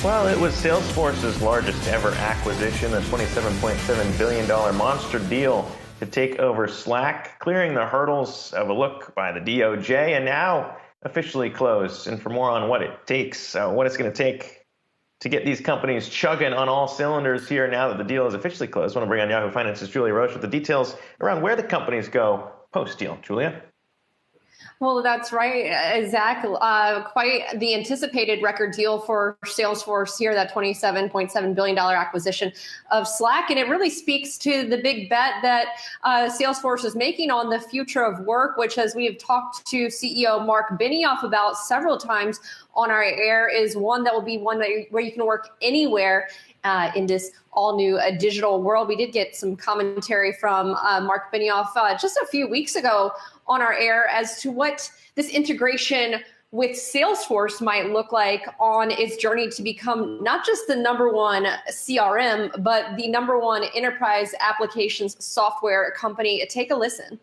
Well, it was Salesforce's largest ever acquisition, a $27.7 billion monster deal to take over Slack, clearing the hurdles of a look by the DOJ, and now officially closed. And for more on what it takes, what it's going to take to get these companies chugging on all cylinders here now that the deal is officially closed, I want to bring on Yahoo Finance's Julia Roche with the details around where the companies go post-deal. Julia? Well, that's right, Zach. Quite the anticipated record deal for Salesforce here, that $27.7 billion acquisition of Slack. And it really speaks to the big bet that Salesforce is making on the future of work, which, as we have talked to CEO Mark Benioff about several times on our air, is one that will be one where you can work anywhere in this all new digital world. We did get some commentary from Mark Benioff just a few weeks ago on our air as to what this integration with Salesforce might look like on its journey to become not just the number one CRM, but the number one enterprise applications software company. Take a listen.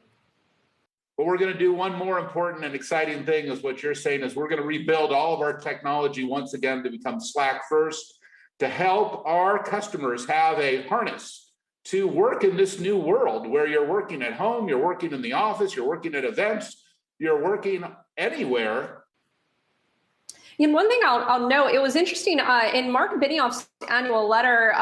But we're going to do one more important and exciting thing, is what you're saying, is we're going to rebuild all of our technology once again to become Slack first, to help our customers have a harness to work in this new world where you're working at home, you're working in the office, you're working at events, you're working anywhere. And one thing I'll note, it was interesting in Mark Benioff's annual letter,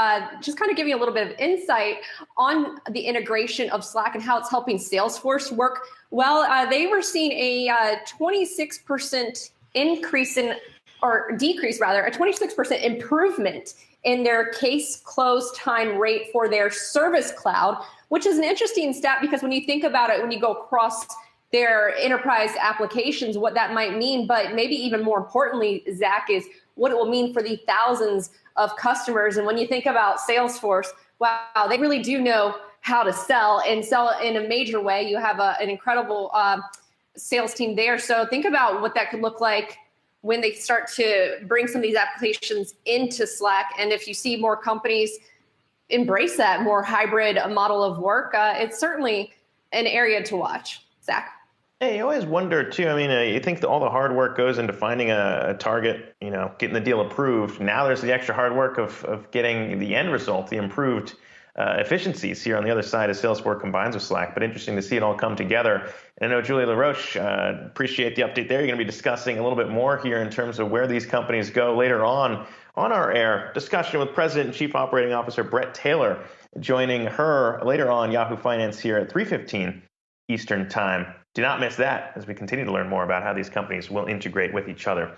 just kind of giving a little bit of insight on the integration of Slack and how it's helping Salesforce work well. They were seeing a 26% increase in, or decrease rather, a 26% improvement in their case close time rate for their Service Cloud, which is an interesting stat because when you think about it, when you go across their enterprise applications, what that might mean, but maybe even more importantly, Zach, is what it will mean for the thousands of customers. And when you think about Salesforce, wow, they really do know how to sell and sell in a major way. You have an incredible sales team there. So think about what that could look like when they start to bring some of these applications into Slack. And if you see more companies embrace that more hybrid model of work, it's certainly an area to watch. Zach? Hey, you always wonder too. I mean, you think that all the hard work goes into finding a target, getting the deal approved. Now there's the extra hard work of getting the end result, the improved efficiencies here on the other side as Salesforce combines with Slack. But interesting to see it all come together. And I know Julia LaRoche, appreciate the update there. You're going to be discussing a little bit more here in terms of where these companies go later on our air discussion with President and Chief Operating Officer Brett Taylor, joining her later on Yahoo Finance here at 3:15 Eastern Time. Do not miss that as we continue to learn more about how these companies will integrate with each other.